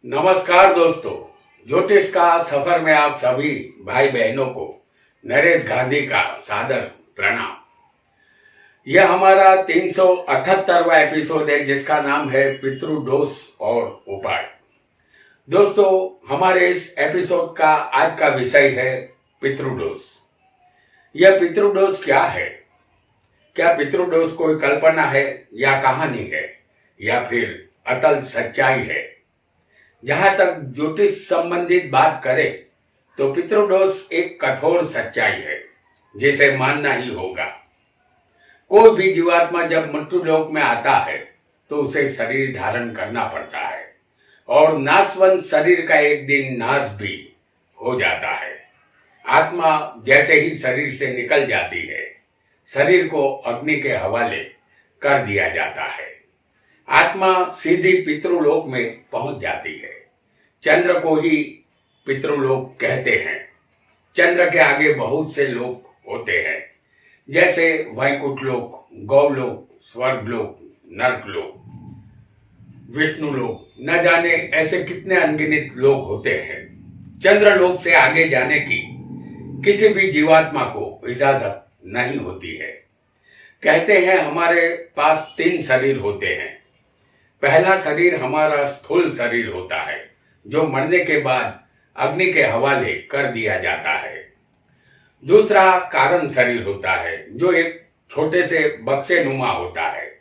नमस्कार दोस्तों, ज्योतिष का सफर में आप सभी भाई बहनों को नरेश गांधी का सादर प्रणाम। यह हमारा 378वां एपिसोड है जिसका नाम है पितृदोष और उपाय। दोस्तों, हमारे इस एपिसोड का आज का विषय है पितृदोष। यह पितृदोष क्या है? क्या पितृदोष कोई कल्पना है या कहानी है या फिर अटल सच्चाई है? जहां तक ज्योतिष संबंधित बात करें तो पितृदोष एक कठोर सच्चाई है जिसे मानना ही होगा। कोई भी जीवात्मा जब मृत्यु लोक में आता है तो उसे शरीर धारण करना पड़ता है और नाशवंत शरीर का एक दिन नाश भी हो जाता है। आत्मा जैसे ही शरीर से निकल जाती है, शरीर को अग्नि के हवाले कर दिया जाता है। आत्मा सीधी पितृलोक में पहुंच जाती है। चंद्र को ही पितृलोक कहते हैं। चंद्र के आगे बहुत से लोक होते हैं, जैसे वैकुंठ लोक, गौलोक, स्वर्गलोक, नरकलोक, विष्णुलोक, न जाने ऐसे कितने अनगिनत लोक होते हैं। चंद्रलोक से आगे जाने की किसी भी जीवात्मा को इजाजत नहीं होती है। कहते हैं हमारे पास 3 शरीर होते हैं। पहला शरीर हमारा स्थूल शरीर होता है जो मरने के बाद अग्नि के हवाले कर दिया जाता है। दूसरा कारण शरीर होता है जो एक छोटे से बक्से नुमा होता है।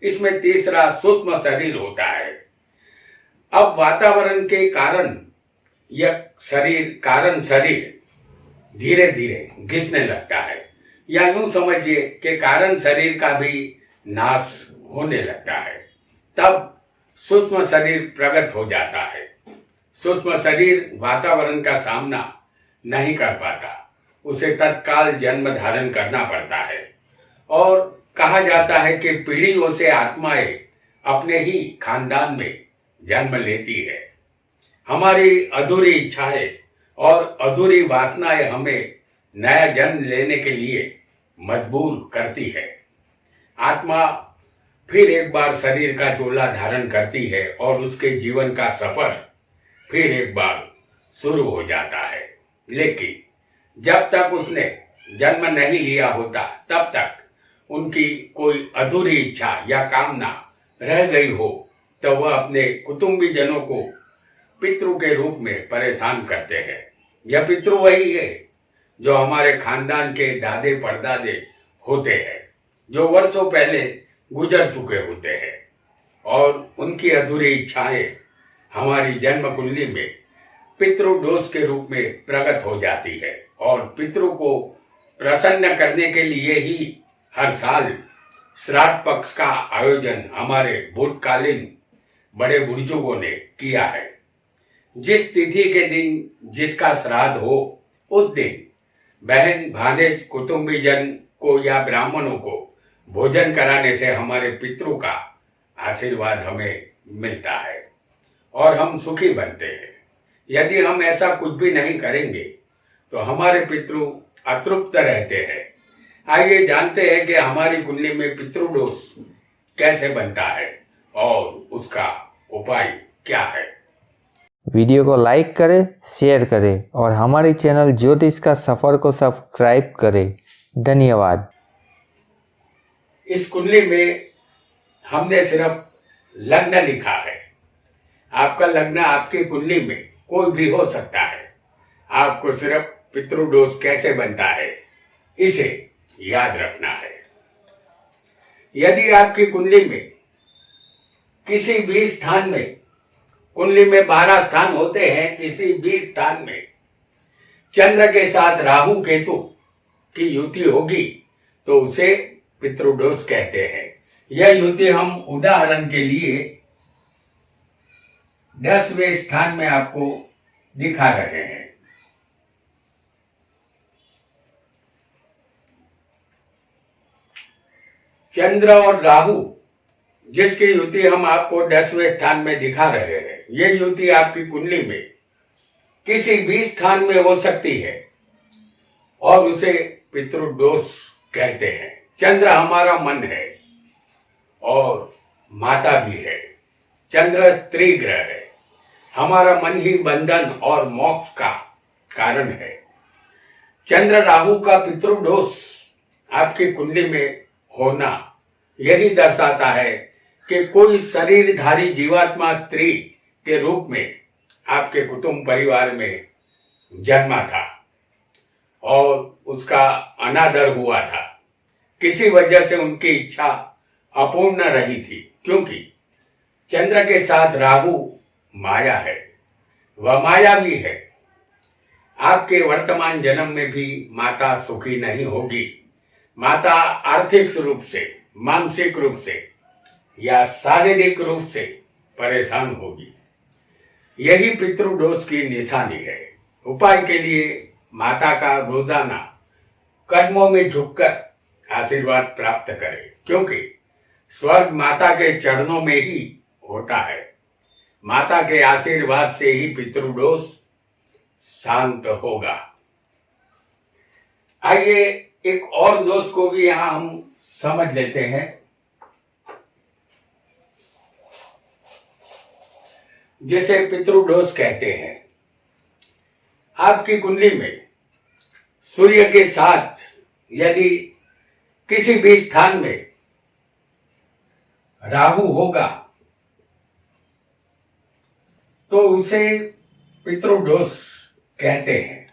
इसमें तीसरा सूक्ष्म शरीर होता है। अब वातावरण के कारण यह कारण शरीर धीरे धीरे घिसने लगता है, या यूं समझिए कि कारण शरीर का भी नाश होने लगता है। तब सूक्ष्म शरीर प्रकट हो जाता है। सूक्ष्म शरीर वातावरण का सामना नहीं कर पाता, उसे तत्काल जन्म धारण करना पड़ता है और कहा जाता है कि पीढ़ियों से आत्माएं अपने ही खानदान में जन्म लेती है। हमारी अधूरी इच्छाएं और अधूरी वासनाएं हमें नया जन्म लेने के लिए मजबूर करती है। आत्मा फिर एक बार शरीर का चोला धारण करती है और उसके जीवन का सफर फिर एक बार शुरू हो जाता है। लेकिन जब तक उसने जन्म नहीं लिया होता तब तक उनकी कोई अधूरी इच्छा या कामना रह गई हो तो वह अपने कुटुंबी जनों को पितृ के रूप में परेशान करते हैं। यह पितृ वही है जो हमारे खानदान के दादे परदादे होते हैं, जो वर्षों पहले गुजर चुके होते हैं, और उनकी अधूरी इच्छाएं हमारी जन्म कुंडली में पितृदोष के रूप में प्रकट हो जाती है। और पितृ को प्रसन्न करने के लिए ही हर साल श्राद्ध पक्ष का आयोजन हमारे भूतकालीन बड़े बुजुर्गों ने किया है। जिस तिथि के दिन जिसका श्राद्ध हो उस दिन बहन, भानेज, कुटुंबीजन को या ब्राह्मणों को भोजन कराने से हमारे पितरों का आशीर्वाद हमें मिलता है और हम सुखी बनते हैं। यदि हम ऐसा कुछ भी नहीं करेंगे तो हमारे पितृ अतृप्त रहते हैं। आइए जानते हैं कि हमारी कुंडली में पितृदोष कैसे बनता है और उसका उपाय क्या है। वीडियो को लाइक करें, शेयर करें और हमारे चैनल ज्योतिष का सफर को सब्सक्राइब करें। धन्यवाद। इस कुंडली में हमने सिर्फ लग्न लिखा है। आपका लग्न आपकी कुंडली में कोई भी हो सकता है। आपको सिर्फ पितृदोष कैसे बनता है इसे याद रखना है। यदि आपकी कुंडली में किसी भी स्थान में, कुंडली में 12 स्थान होते हैं, किसी भी स्थान में चंद्र के साथ राहु केतु की युति होगी तो उसे पितृदोष कहते हैं। यह युति हम उदाहरण के लिए 10वें स्थान में आपको दिखा रहे हैं। चंद्र और राहु जिसकी युति हम आपको 10वें स्थान में दिखा रहे हैं, यह युति आपकी कुंडली में किसी भी स्थान में हो सकती है और उसे पितृदोष कहते हैं। चंद्र हमारा मन है और माता भी है। चंद्र स्त्री ग्रह है। हमारा मन ही बंधन और मोक्ष का कारण है। चंद्र राहु का पितृदोष आपकी कुंडली में होना यही दर्शाता है कि कोई शरीरधारी जीवात्मा स्त्री के रूप में आपके कुटुंब परिवार में जन्मा था और उसका अनादर हुआ था। किसी वजह से उनकी इच्छा अपूर्ण रही थी, क्योंकि चंद्र के साथ राहु माया है, वह माया भी है। आपके वर्तमान जन्म में भी माता सुखी नहीं होगी। माता आर्थिक रूप से, मानसिक रूप से या शारीरिक रूप से परेशान होगी। यही पितृदोष की निशानी है। उपाय के लिए माता का रोजाना कदमों में झुककर आशीर्वाद प्राप्त करें, क्योंकि स्वर्ग माता के चरणों में ही होता है। माता के आशीर्वाद से ही पितृदोष शांत होगा। आइए एक और दोष को भी यहां हम समझ लेते हैं, जिसे पितृदोष कहते हैं। आपकी कुंडली में सूर्य के साथ यदि किसी भी स्थान में राहु होगा तो उसे पितृदोष कहते हैं।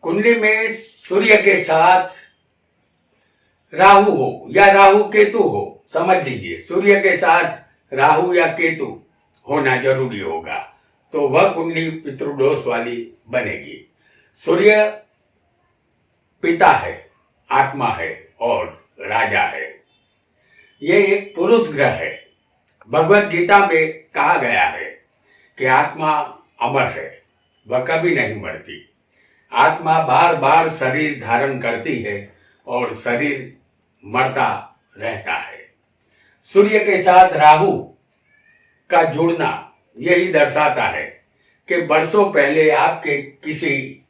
कुंडली में सूर्य के साथ राहु हो या राहु केतु हो, समझ लीजिए सूर्य के साथ राहु या केतु होना जरूरी होगा, तो वह कुंडली पितृदोष वाली बनेगी। सूर्य पिता है, आत्मा है और राजा है। यह एक पुरुष ग्रह है। भगवत गीता में कहा गया है कि आत्मा अमर है, वह कभी नहीं मरती। आत्मा बार बार शरीर धारण करती है और शरीर मरता रहता है। सूर्य के साथ राहु का जुड़ना यही दर्शाता है कि बरसों पहले आपके किसी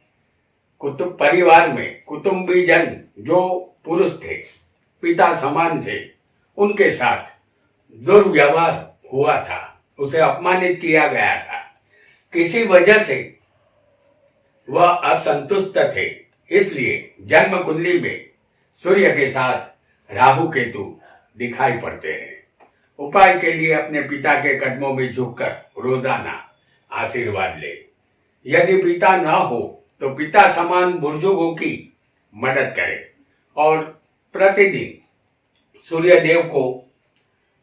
परिवार में कुटुंबीजन जो पुरुष थे, पिता समान थे, उनके साथ दुर्व्यवहार हुआ था, उसे अपमानित किया गया था। किसी वजह से वह असंतुष्ट थे, इसलिए जन्म कुंडली में सूर्य के साथ राहु केतु दिखाई पड़ते हैं। उपाय के लिए अपने पिता के कदमों में झुककर रोजाना आशीर्वाद ले। यदि पिता न हो तो पिता समान बुजुर्गों की मदद करें और प्रतिदिन सूर्य देव को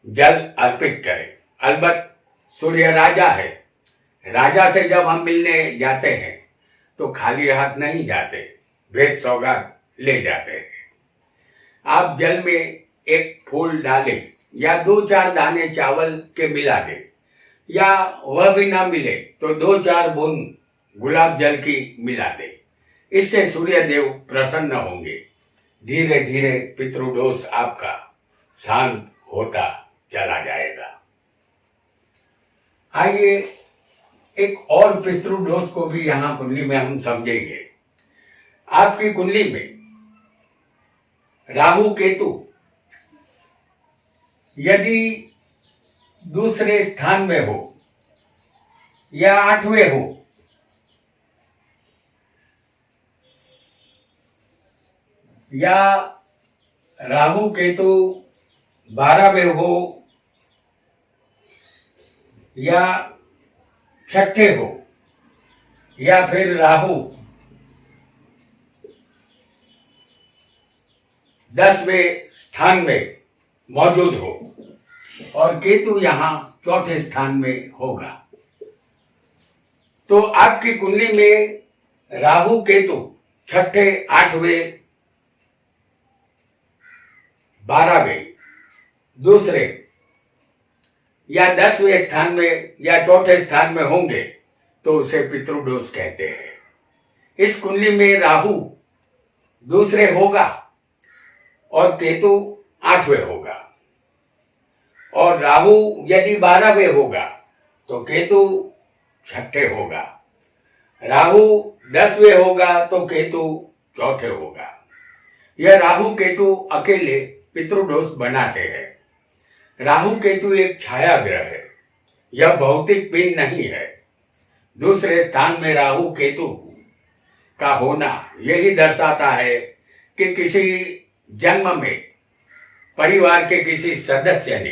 जल अर्पित करें। अलबत्त सूर्य राजा है। राजा से जब हम मिलने जाते हैं तो खाली हाथ नहीं जाते, भेंट सौगात ले जाते हैं। आप जल में एक फूल डालें या 2-4 दाने चावल के मिला दें, या वह भी ना मिले तो 2-4 बूंद गुलाब जल की मिला दे। इससे सूर्य देव प्रसन्न होंगे। धीरे धीरे पितृदोष आपका शांत होता चला जाएगा। आइए एक और पितृदोष को भी यहां कुंडली में हम समझेंगे। आपकी कुंडली में राहु केतु यदि दूसरे स्थान में हो या 8वें हो या राहु केतु 12वें हो या 6ठे हो या फिर राहु 10वें स्थान में मौजूद हो और केतु यहां 4ठे स्थान में होगा, तो आपकी कुंडली में राहु केतु 6ठे, 8वें, 12वें, दूसरे या 10वें स्थान में या 4ठे स्थान में होंगे तो उसे पितृदोष कहते हैं। इस कुंडली में राहु दूसरे होगा और केतु 8वें होगा, और राहु यदि 12वें होगा तो केतु 6ठे होगा, राहु 10वें होगा तो केतु 4ठे होगा। यह राहु केतु अकेले पितृदोष बनाते हैं। राहु केतु एक छाया ग्रह है। यह भौतिक पिंड नहीं है। दूसरे स्थान में राहु केतु का होना यही दर्शाता है कि किसी जन्म में परिवार के किसी सदस्य ने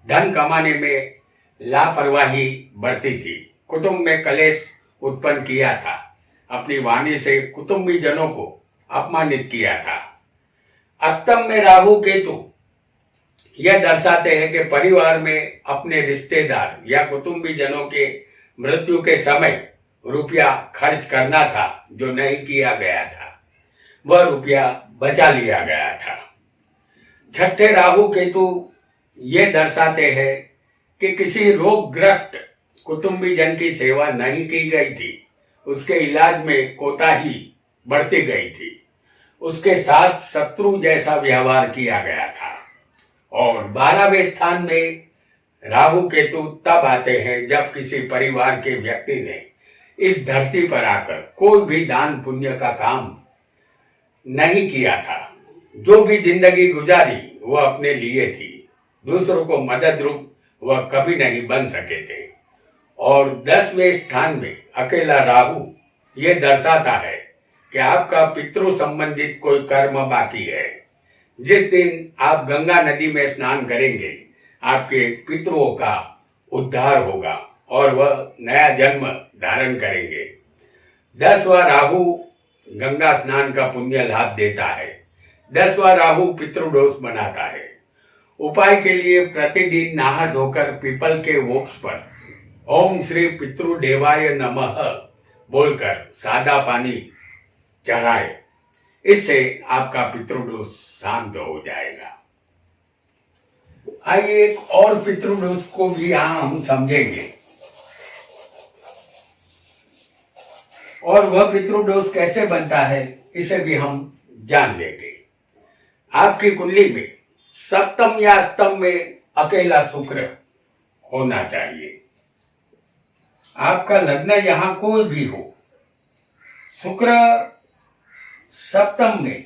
धन कमाने में लापरवाही बरती थी, कुटुंब में कलेश उत्पन्न किया था, अपनी वाणी से कुटुंबी जनों को अपमानित किया था। अष्टम में राहु केतु यह दर्शाते हैं कि परिवार में अपने रिश्तेदार या कुटुंबी जनों के मृत्यु के समय रुपया खर्च करना था जो नहीं किया गया था, वह रुपया बचा लिया गया था। छठे राहु केतु ये दर्शाते हैं कि किसी रोगग्रस्त कुटुंबी जन की सेवा नहीं की गई थी, उसके इलाज में कोताही बढ़ती गई थी, उसके साथ शत्रु जैसा व्यवहार किया गया था। और 12वें स्थान में राहु केतु तब आते हैं जब किसी परिवार के व्यक्ति ने इस धरती पर आकर कोई भी दान पुण्य का काम नहीं किया था। जो भी जिंदगी गुजारी वह अपने लिए थी, दूसरों को मदद रूप वह कभी नहीं बन सके थे। और 10वें स्थान में अकेला राहु ये दर्शाता है कि आपका पितृ संबंधित कोई कर्म बाकी है। जिस दिन आप गंगा नदी में स्नान करेंगे, आपके पितरों का उद्धार होगा और वह नया जन्म धारण करेंगे। 10वां राहु गंगा स्नान का पुण्य लाभ देता है। 10वां राहु पितृदोष बनाता है। उपाय के लिए प्रतिदिन नहा धोकर पीपल के वृक्ष पर ओम श्री पितृदेवाय नमः बोलकर सादा पानी चढ़ाए, इससे आपका पितृदोष शांत हो जाएगा। आइए एक और पितृदोष को भी यहां हम समझेंगे और वह पितृदोष कैसे बनता है इसे भी हम जान लेंगे। आपकी कुंडली में सप्तम या अष्टम में अकेला शुक्र होना चाहिए। आपका लग्न यहां कोई भी हो, शुक्र सप्तम में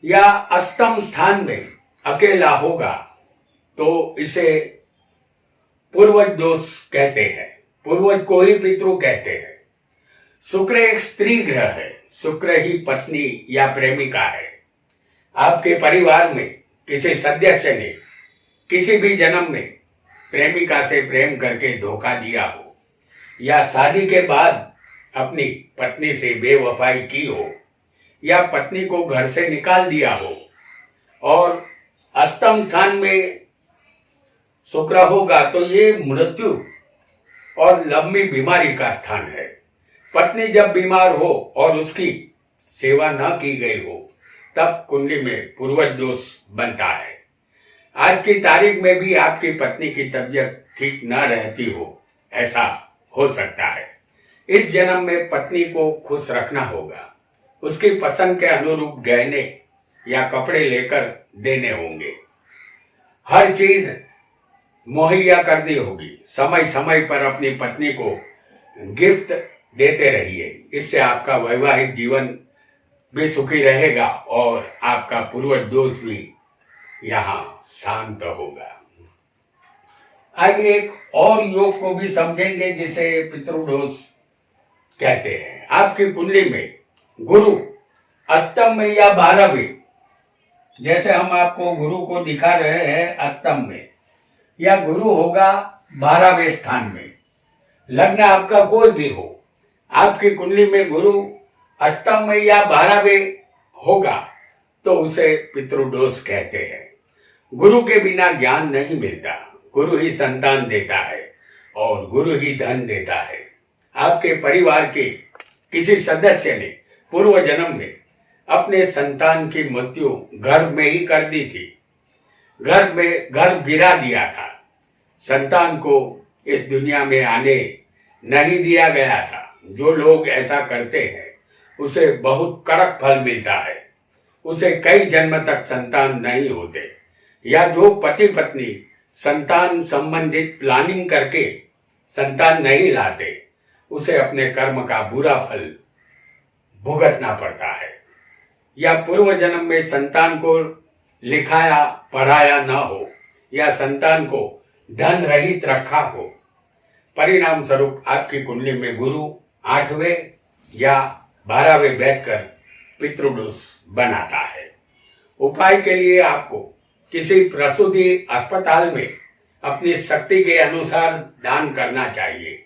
या अष्टम स्थान में अकेला होगा तो इसे पूर्वज दोष कहते हैं, पूर्वज को ही पितृ कहते हैं। शुक्र एक स्त्री ग्रह है, शुक्र ही पत्नी या प्रेमिका है। आपके परिवार में किसी सदस्य ने किसी भी जन्म में प्रेमिका से प्रेम करके धोखा दिया हो या शादी के बाद अपनी पत्नी से बेवफाई की हो या पत्नी को घर से निकाल दिया हो, और अष्टम स्थान में शुक्र होगा तो ये मृत्यु और लंबी बीमारी का स्थान है। पत्नी जब बीमार हो और उसकी सेवा न की गई हो तब कुंडली में पूर्वज दोष बनता है। आज की तारीख में भी आपकी पत्नी की तबीयत ठीक न रहती हो, ऐसा हो सकता है। इस जन्म में पत्नी को खुश रखना होगा, उसकी पसंद के अनुरूप गहने या कपड़े लेकर देने होंगे, हर चीज मुहैया करनी होगी। समय समय पर अपनी पत्नी को गिफ्ट देते रहिए, इससे आपका वैवाहिक जीवन भी सुखी रहेगा और आपका पूर्वज दोष भी यहाँ शांत होगा। आइए एक और योग को भी समझेंगे जिसे पितृदोष कहते हैं। आपकी कुंडली में गुरु अष्टम में या 12वें, जैसे हम आपको गुरु को दिखा रहे हैं अष्टम में, या गुरु होगा 12वें स्थान में। लग्न आपका कोई भी हो, आपकी कुंडली में गुरु अष्टम में या 12वें होगा तो उसे पितृदोष कहते हैं। गुरु के बिना ज्ञान नहीं मिलता, गुरु ही संतान देता है और गुरु ही धन देता है। आपके परिवार के किसी सदस्य ने पूर्व जन्म में अपने संतान की मृत्यु गर्भ में ही कर दी थी, गर्भ गिरा दिया था, संतान को इस दुनिया में आने नहीं दिया गया था। जो लोग ऐसा करते हैं उसे बहुत कड़क फल मिलता है, उसे कई जन्म तक संतान नहीं होते। या जो पति पत्नी संतान संबंधित प्लानिंग करके संतान नहीं लाते, उसे अपने कर्म का बुरा फल भुगतना पड़ता है। या पूर्व जन्म में संतान को लिखाया पढ़ाया न हो या संतान को धन रहित रखा हो, परिणाम स्वरूप आपकी कुंडली में गुरु 8वें या 12वें बैठकर पितृदोष बनाता है। उपाय के लिए आपको किसी प्रसूति अस्पताल में अपनी शक्ति के अनुसार दान करना चाहिए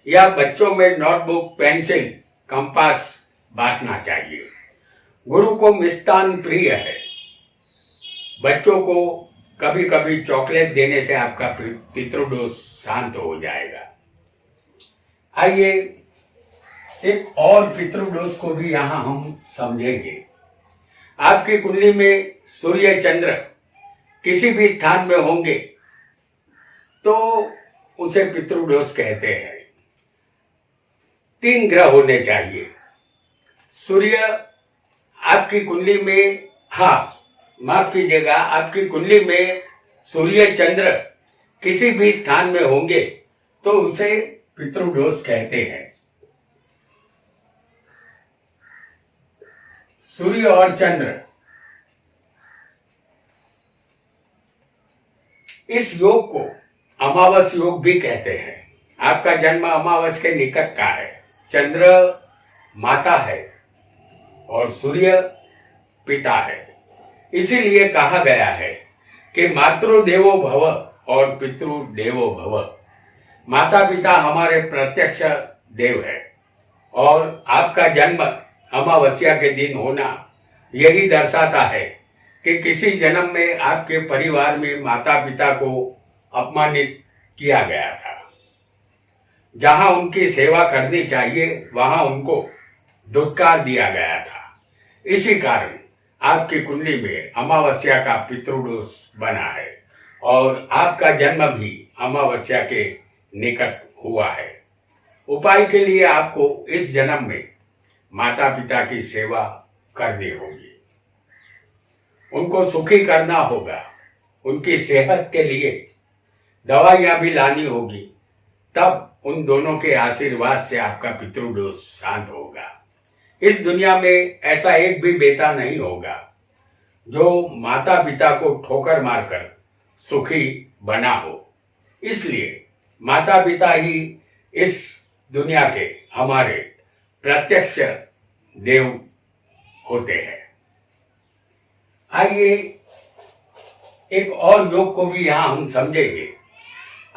या बच्चों में नोटबुक, पेंसिल, कंपास बांटना चाहिए। गुरु को मिष्टान प्रिय है। बच्चों को कभी कभी चॉकलेट देने से आपका पितृदोष शांत हो जाएगा। आइए एक और पितृदोष को भी यहां हम समझेंगे। आपकी कुंडली में सूर्य चंद्र किसी भी स्थान में होंगे तो उसे पितृदोष कहते हैं। 3 ग्रह होने चाहिए। सूर्य आपकी कुंडली में, माफ कीजिएगा, आपकी कुंडली में सूर्य चंद्र किसी भी स्थान में होंगे तो उसे पितृदोष कहते हैं। सूर्य और चंद्र, इस योग को अमावस योग भी कहते हैं। आपका जन्म अमावस के निकट का है। चंद्र माता है और सूर्य पिता है। इसीलिए कहा गया है कि मातृदेवो भव और पितृदेवो भव। माता पिता हमारे प्रत्यक्ष देव है और आपका जन्म अमावस्या के दिन होना यही दर्शाता है कि किसी जन्म में आपके परिवार में माता पिता को अपमानित किया गया था। जहां उनकी सेवा करनी चाहिए वहां उनको धुतकार दिया गया था। इसी कारण आपकी कुंडली में अमावस्या का पितृदोष बना है और आपका जन्म भी अमावस्या के निकट हुआ है। उपाय के लिए आपको इस जन्म में माता पिता की सेवा करनी होगी, उनको सुखी करना होगा, उनकी सेहत के लिए दवाइयां भी लानी होगी। तब उन दोनों के आशीर्वाद से आपका पितृदोष शांत होगा। इस दुनिया में ऐसा एक भी बेटा नहीं होगा जो माता पिता को ठोकर मारकर सुखी बना हो। इसलिए माता पिता ही इस दुनिया के हमारे प्रत्यक्ष देव होते हैं। आइए एक और योग को भी यहां हम समझेंगे।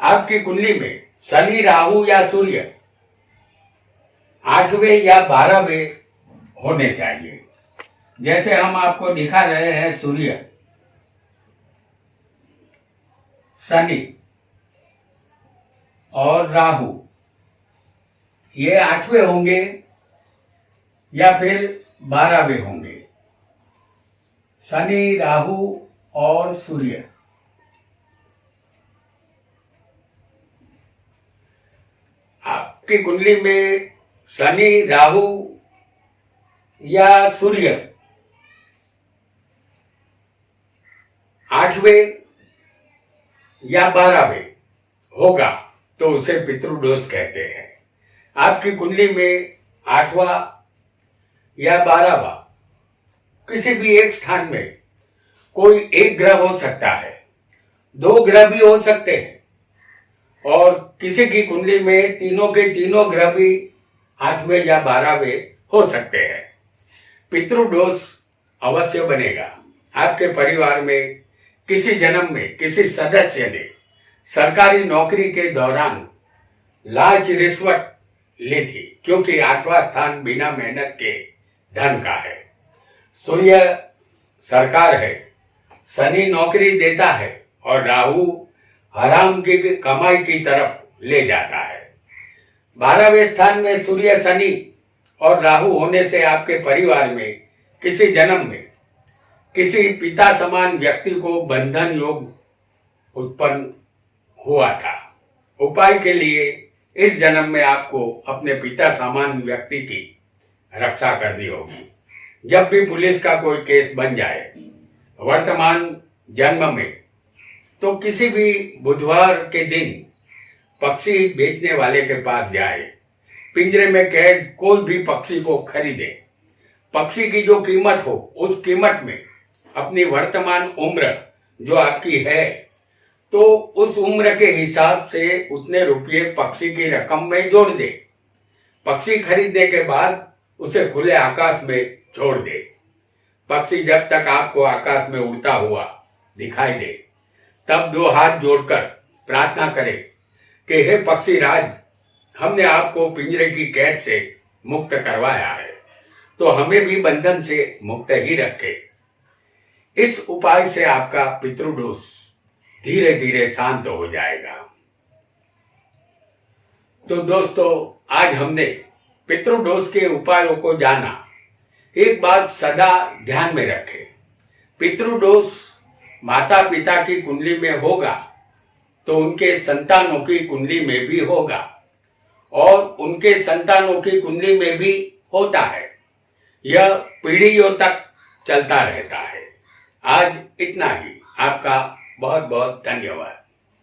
आपकी कुंडली में शनि, राहु या सूर्य 8वें या 12वें होने चाहिए। जैसे हम आपको दिखा रहे हैं, सूर्य, शनि और राहु, ये 8वें होंगे या फिर 12वें होंगे। शनि, राहु और सूर्य। आपकी कुंडली में शनि, राहु या सूर्य 8वें या 12वें होगा तो उसे पितृदोष कहते हैं। आपकी कुंडली में 8वां या 12वां किसी भी एक स्थान में कोई एक ग्रह हो सकता है, 2 ग्रह भी हो सकते हैं और किसी की कुंडली में तीनों के तीनों ग्रह भी 8वें या 12वें हो सकते हैं। पितृदोष अवश्य बनेगा। आपके परिवार में किसी जन्म में किसी सदस्य ने सरकारी नौकरी के दौरान लांच रिश्वत ली थी, क्योंकि 8वां स्थान बिना मेहनत के धन का है। सूर्य सरकार है, शनि नौकरी देता है और राहु हराम की कमाई की तरफ ले जाता है। 12वें स्थान में सूर्य, शनि और राहु होने से आपके परिवार में किसी जन्म में किसी पिता समान व्यक्ति को बंधन योग उत्पन्न हुआ था। उपाय के लिए इस जन्म में आपको अपने पिता समान व्यक्ति की रक्षा करनी होगी। जब भी पुलिस का कोई केस बन जाए वर्तमान जन्म में, तो किसी भी बुधवार के दिन पक्षी बेचने वाले के पास जाए, पिंजरे में कैद कोई भी पक्षी को खरीदे, पक्षी की जो कीमत हो उस कीमत में अपनी वर्तमान उम्र जो आपकी है तो उस उम्र के हिसाब से उतने रुपये पक्षी की रकम में जोड़ दे। पक्षी खरीदने के बाद उसे खुले आकाश में छोड़ दे। पक्षी जब तक आपको आकाश में उड़ता हुआ दिखाई दे, तब 2 हाथ जोड़कर प्रार्थना करें कि हे पक्षी राज, हमने आपको पिंजरे की कैद से मुक्त करवाया है, तो हमें भी बंधन से मुक्त ही रखे। इस उपाय से आपका पितृदोष धीरे धीरे शांत हो जाएगा। तो दोस्तों, आज हमने पितृदोष के उपायों को जाना। एक बात सदा ध्यान में रखें, पितृदोष माता पिता की कुंडली में होगा तो उनके संतानों की कुंडली में भी होगा, और उनके संतानों की कुंडली में भी होता है। यह पीढ़ियों तक चलता रहता है। आज इतना ही। आपका बहुत बहुत धन्यवाद।